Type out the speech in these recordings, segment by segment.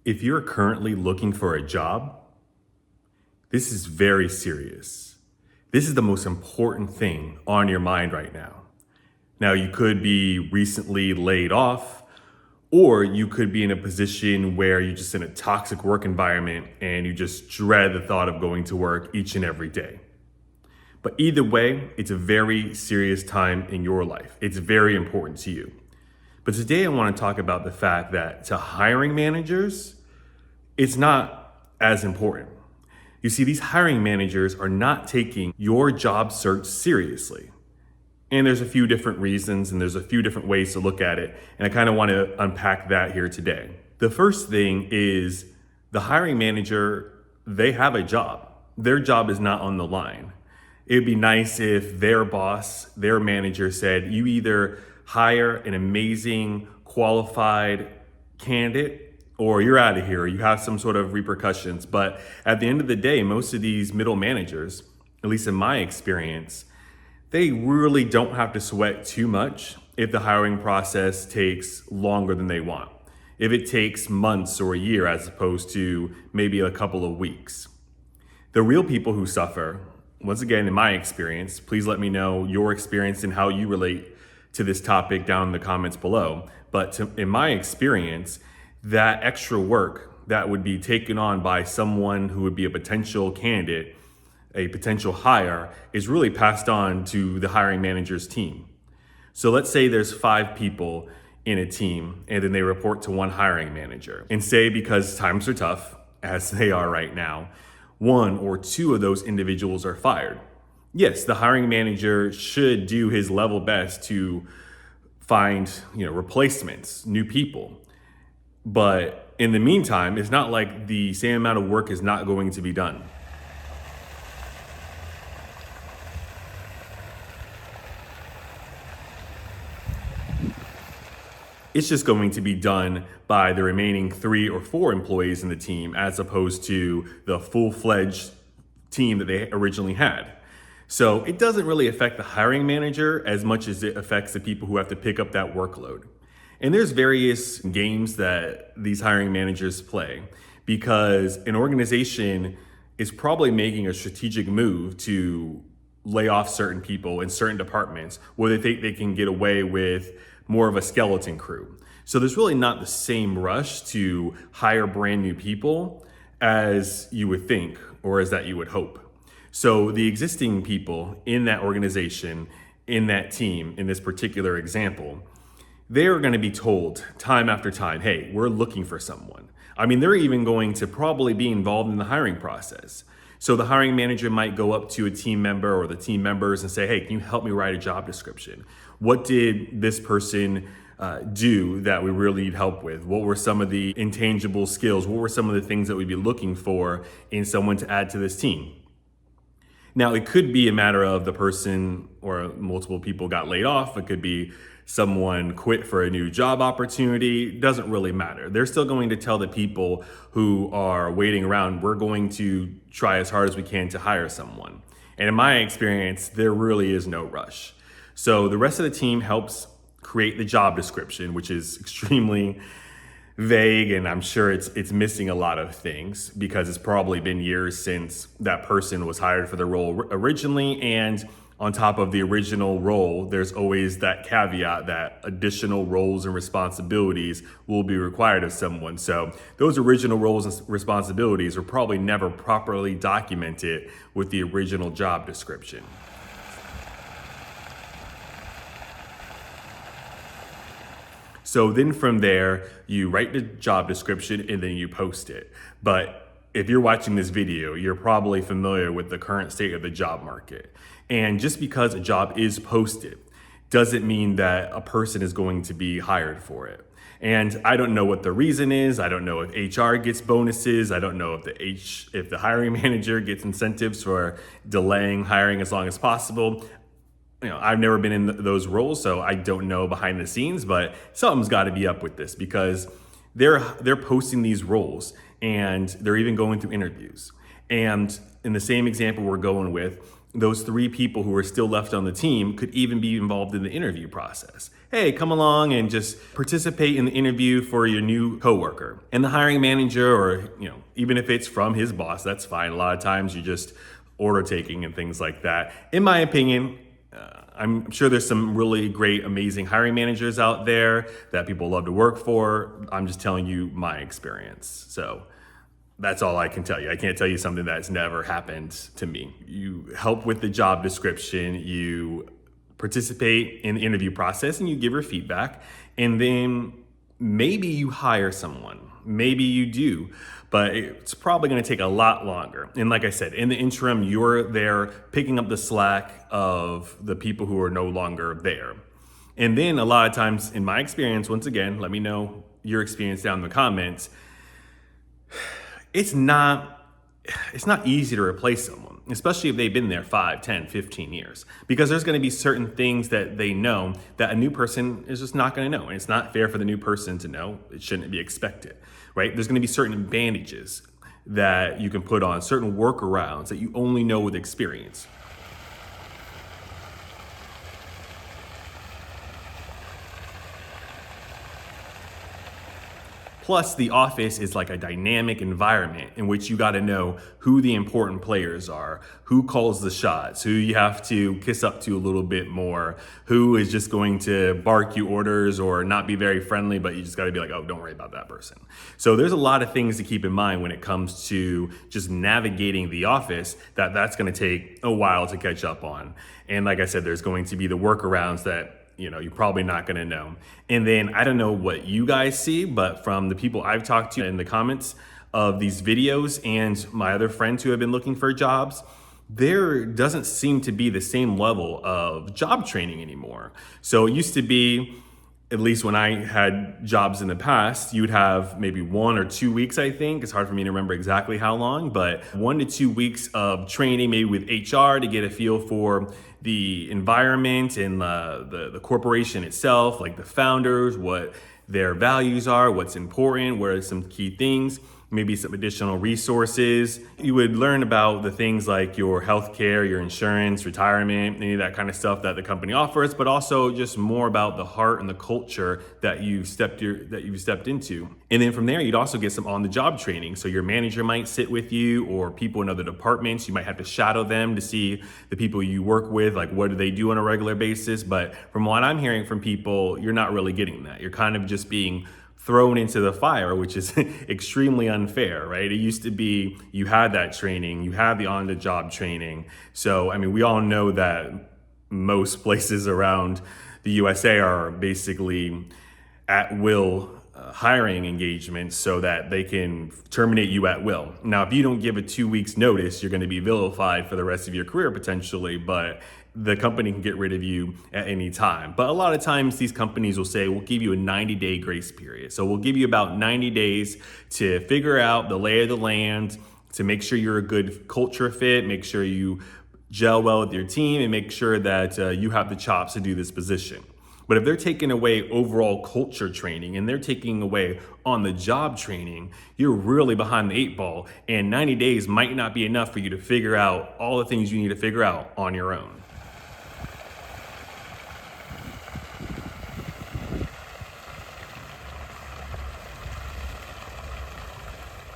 If you're currently looking for a job, this is very serious. This is the most important thing on your mind right now. Now, you could be recently laid off, or you could be in a position where you're just in a toxic work environment and you just dread the thought of going to work each and every day. But either way, it's a very serious time in your life. It's very important to you. But today I want to talk about the fact that to hiring managers, it's not as important. You see, these hiring managers are not taking your job search seriously. And there's a few different reasons and there's a few different ways to look at it. And I kind of want to unpack that here today. The first thing is the hiring manager, they have a job. Their job is not on the line. It'd be nice if their boss, their manager said, you either hire an amazing, qualified candidate or you're out of here, you have some sort of repercussions. But at the end of the day, most of these middle managers, at least in my experience, they really don't have to sweat too much if the hiring process takes longer than they want. If it takes months or a year as opposed to maybe a couple of weeks. The real people who suffer, once again, in my experience, please let me know your experience and how you relate to this topic down in the comments below. But in my experience, that extra work that would be taken on by someone who would be a potential candidate, a potential hire, is really passed on to the hiring manager's team. So let's say there's 5 people in a team and then they report to one hiring manager. And say because times are tough, as they are right now, 1 or 2 of those individuals are fired. Yes, the hiring manager should do his level best to find, replacements, new people. But in the meantime, it's not like the same amount of work is not going to be done. It's just going to be done by the remaining 3 or 4 employees in the team as opposed to the full-fledged team that they originally had. So it doesn't really affect the hiring manager as much as it affects the people who have to pick up that workload. And there's various games that these hiring managers play because an organization is probably making a strategic move to lay off certain people in certain departments where they think they can get away with more of a skeleton crew. So there's really not the same rush to hire brand new people as you would think or as that you would hope. So the existing people in that organization, in that team, in this particular example, they're going to be told time after time, hey, we're looking for someone. I mean, they're even going to probably be involved in the hiring process. So the hiring manager might go up to a team member or the team members and say, hey, can you help me write a job description? What did this person do that we really need help with? What were some of the intangible skills? What were some of the things that we'd be looking for in someone to add to this team? Now, it could be a matter of the person or multiple people got laid off. It could be someone quit for a new job opportunity. It doesn't really matter. They're still going to tell the people who are waiting around, we're going to try as hard as we can to hire someone. And in my experience, there really is no rush. So the rest of the team helps create the job description, which is extremely vague, and I'm sure it's missing a lot of things because it's probably been years since that person was hired for the role originally. And on top of the original role, there's always that caveat that additional roles and responsibilities will be required of someone. So those original roles and responsibilities are probably never properly documented with the original job description. So then from there, you write the job description and then you post it. But if you're watching this video, you're probably familiar with the current state of the job market. And just because a job is posted doesn't mean that a person is going to be hired for it. And I don't know what the reason is. I don't know if HR gets bonuses. I don't know if the hiring manager gets incentives for delaying hiring as long as possible. I've never been in those roles, so I don't know behind the scenes, but something's got to be up with this because they're posting these roles and they're even going through interviews. And in the same example we're going with, those 3 people who are still left on the team could even be involved in the interview process. Hey, come along and just participate in the interview for your new coworker. And the hiring manager, or even if it's from his boss, that's fine. A lot of times you're just order taking and things like that. In my opinion, I'm sure there's some really great, amazing hiring managers out there that people love to work for. I'm just telling you my experience. So that's all I can tell you. I can't tell you something that's never happened to me. You help with the job description, you participate in the interview process, and you give your feedback. And then maybe you hire someone. Maybe you do, but it's probably going to take a lot longer. And like I said, in the interim, you're there picking up the slack of the people who are no longer there. And then a lot of times, in my experience, once again, let me know your experience down in the comments. It's not easy to replace someone, especially if they've been there 5, 10, 15 years, because there's going to be certain things that they know that a new person is just not going to know. And it's not fair for the new person to know. It shouldn't be expected, right? There's going to be certain advantages that you can put on, certain workarounds that you only know with experience. Plus, the office is like a dynamic environment in which you got to know who the important players are, who calls the shots, who you have to kiss up to a little bit more, who is just going to bark you orders or not be very friendly, but you just got to be like, oh, don't worry about that person. So there's a lot of things to keep in mind when it comes to just navigating the office that's going to take a while to catch up on. And like I said, there's going to be the workarounds that you're probably not going to know. And then I don't know what you guys see, but from the people I've talked to in the comments of these videos and my other friends who have been looking for jobs, there doesn't seem to be the same level of job training anymore. So it used to be, at least when I had jobs in the past, you'd have maybe 1 or 2 weeks, I think. It's hard for me to remember exactly how long, but 1 to 2 weeks of training, maybe with HR to get a feel for the environment and the corporation itself, like the founders, what their values are, what's important, what are some key things, maybe some additional resources. You would learn about the things like your healthcare, your insurance, retirement, any of that kind of stuff that the company offers, but also just more about the heart and the culture that you've stepped into. And then from there, you'd also get some on-the-job training. So your manager might sit with you, or people in other departments. You might have to shadow them to see the people you work with, like what do they do on a regular basis. But from what I'm hearing from people, you're not really getting that. You're kind of just being thrown into the fire, which is extremely unfair, right? It used to be you had that training, you had the on-the-job training. So, I mean, we all know that most places around the USA are basically at will hiring engagements so that they can terminate you at will. Now, if you don't give a 2 weeks notice, you're going to be vilified for the rest of your career potentially, but the company can get rid of you at any time. But a lot of times these companies will say, we'll give you a 90-day grace period. So we'll give you about 90 days to figure out the lay of the land, to make sure you're a good culture fit, make sure you gel well with your team, and make sure that you have the chops to do this position. But if they're taking away overall culture training and they're taking away on-the-job training, you're really behind the 8 ball, and 90 days might not be enough for you to figure out all the things you need to figure out on your own.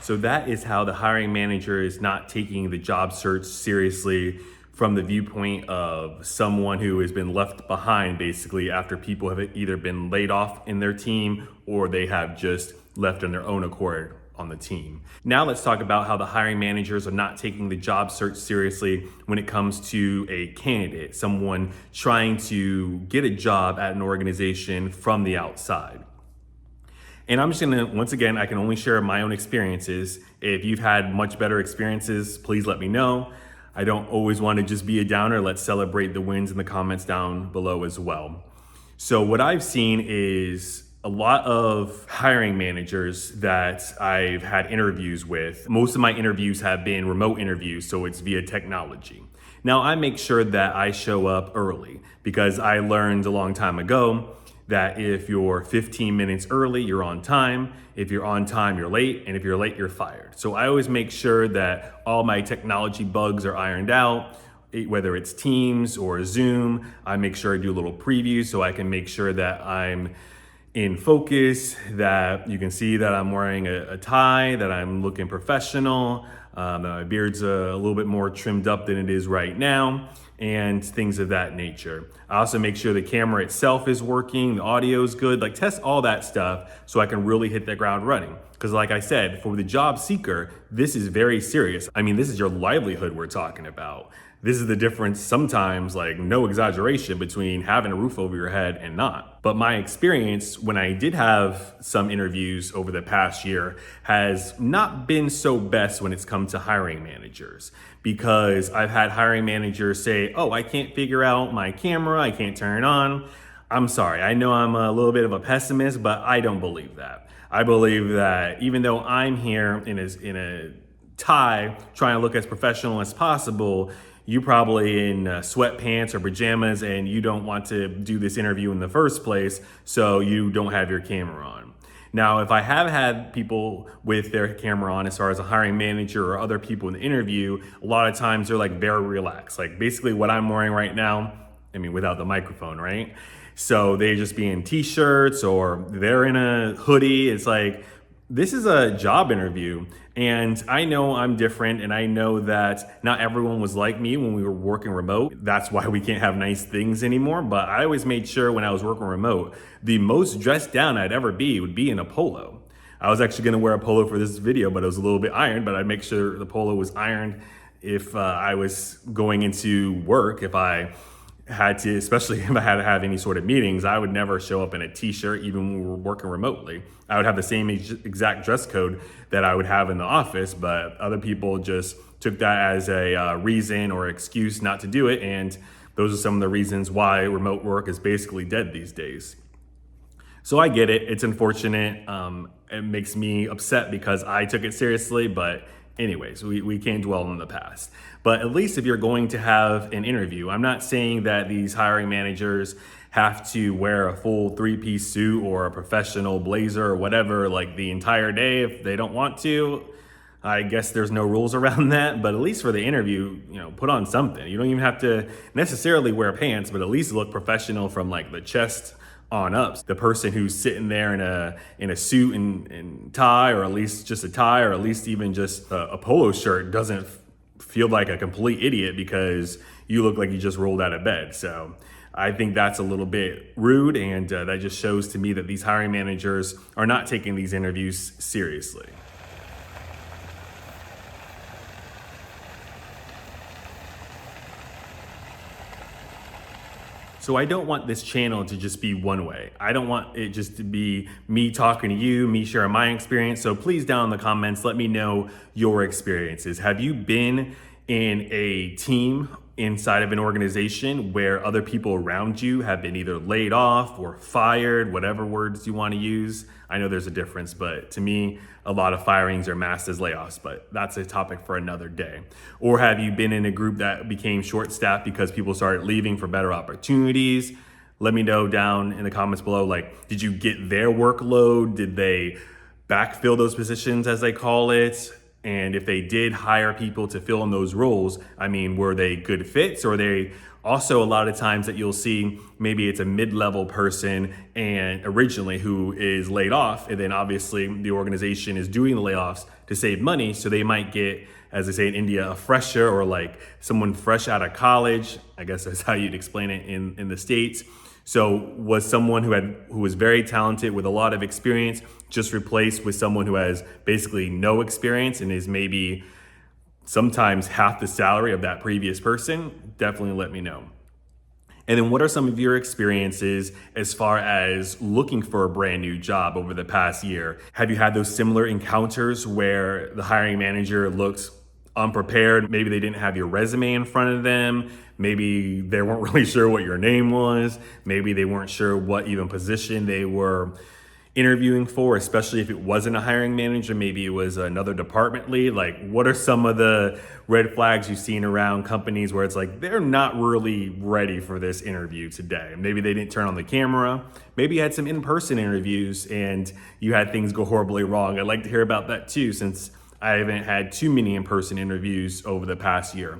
So that is how the hiring manager is not taking the job search seriously from the viewpoint of someone who has been left behind, basically, after people have either been laid off in their team or they have just left on their own accord on the team. Now let's talk about how the hiring managers are not taking the job search seriously when it comes to a candidate, someone trying to get a job at an organization from the outside. And I'm just gonna, once again, I can only share my own experiences. If you've had much better experiences, please let me know. I don't always want to just be a downer. Let's celebrate the wins in the comments down below as well. So what I've seen is a lot of hiring managers that I've had interviews with. Most of my interviews have been remote interviews, so it's via technology. Now I make sure that I show up early because I learned a long time ago that if you're 15 minutes early, you're on time. If you're on time, you're late. And if you're late, you're fired. So I always make sure that all my technology bugs are ironed out. whether it's Teams or Zoom. I make sure I do a little preview so I can make sure that I'm in focus, that you can see that I'm wearing a tie, that I'm looking professional, that my beard's a little bit more trimmed up than it is right now, and things of that nature. I also make sure the camera itself is working, the audio is good, like test all that stuff so I can really hit the ground running. Because like I said, for the job seeker, this is very serious. I mean, this is your livelihood we're talking about. This is the difference sometimes, like no exaggeration, between having a roof over your head and not. But my experience when I did have some interviews over the past year has not been so best when it's come to hiring managers, because I've had hiring managers say, oh, I can't figure out my camera, I can't turn it on. I'm sorry, I know I'm a little bit of a pessimist, but I don't believe that. I believe that even though I'm here in a tie, trying to look as professional as possible, you probably in sweatpants or pajamas and you don't want to do this interview in the first place, so you don't have your camera on. Now, if I have had people with their camera on, as far as a hiring manager or other people in the interview, a lot of times they're like very relaxed. Like basically what I'm wearing right now, I mean, without the microphone, right? So they just be in t-shirts or they're in a hoodie. It's like, this is a job interview, and I know I'm different, and I know that not everyone was like me when we were working remote. That's why we can't have nice things anymore, but I always made sure when I was working remote, the most dressed down I'd ever be would be in a polo. I was actually gonna wear a polo for this video, but it was a little bit ironed, but I'd make sure the polo was ironed if I was going into work. If I had to, especially if I had to have any sort of meetings, I would never show up in a t-shirt even when we were working remotely. I would have the same exact dress code that I would have in the office, but other people just took that as a reason or excuse not to do it. And those are some of the reasons why remote work is basically dead these days. So I get it, it's unfortunate. It makes me upset because I took it seriously, but anyways, we can't dwell on the past. But at least if you're going to have an interview, I'm not saying that these hiring managers have to wear a full 3-piece suit or a professional blazer or whatever, like the entire day if they don't want to. I guess there's no rules around that, but at least for the interview, put on something. You don't even have to necessarily wear pants, but at least look professional from like the chest on up. The person who's sitting there in a suit and tie, or at least just a tie, or at least even just a polo shirt, doesn't feel like a complete idiot because you look like you just rolled out of bed. So I think that's a little bit rude, and that just shows to me that these hiring managers are not taking these interviews seriously. So I don't want this channel to just be one way. I don't want it just to be me talking to you, me sharing my experience. So please down in the comments, let me know your experiences. Have you been in a team inside of an organization where other people around you have been either laid off or fired, whatever words you want to use? I know there's a difference, but to me, a lot of firings are masked as layoffs, but that's a topic for another day. Or have you been in a group that became short-staffed because people started leaving for better opportunities? Let me know down in the comments below, like, did you get their workload? Did they backfill those positions, as they call it? And if they did hire people to fill in those roles, I mean, were they good fits, or are they also a lot of times that you'll see maybe it's a mid-level person and originally who is laid off, and then obviously the organization is doing the layoffs to save money, so they might get, as they say in India, a fresher, or like someone fresh out of college. I guess that's how you'd explain it in the States. So was someone who was very talented with a lot of experience just replaced with someone who has basically no experience and is maybe sometimes half the salary of that previous person? Definitely let me know. And then what are some of your experiences as far as looking for a brand new job over the past year? Have you had those similar encounters where the hiring manager looked unprepared? Maybe they didn't have your resume in front of them. Maybe they weren't really sure what your name was. Maybe they weren't sure what even position they were interviewing for, especially if it wasn't a hiring manager. Maybe it was another department lead. Like, what are some of the red flags you've seen around companies where it's like, they're not really ready for this interview today? Maybe they didn't turn on the camera. Maybe you had some in-person interviews and you had things go horribly wrong. I'd like to hear about that too, since I haven't had too many in-person interviews over the past year.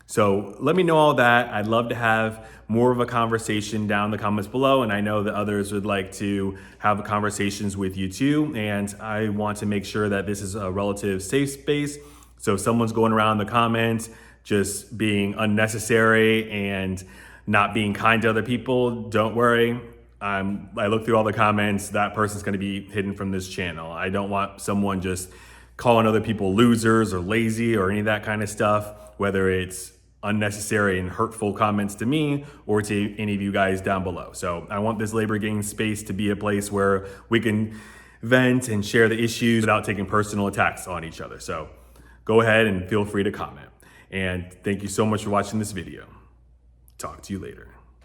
So let me know all that. I'd love to have more of a conversation down in the comments below. And I know that others would like to have conversations with you too. And I want to make sure that this is a relative safe space. So if someone's going around the comments just being unnecessary and not being kind to other people, don't worry. I look through all the comments. That person's going to be hidden from this channel. I don't want someone just calling other people losers or lazy or any of that kind of stuff, whether it's unnecessary and hurtful comments to me or to any of you guys down below. So I want this labor game space to be a place where we can vent and share the issues without taking personal attacks on each other. So go ahead and feel free to comment. And thank you so much for watching this video. Talk to you later.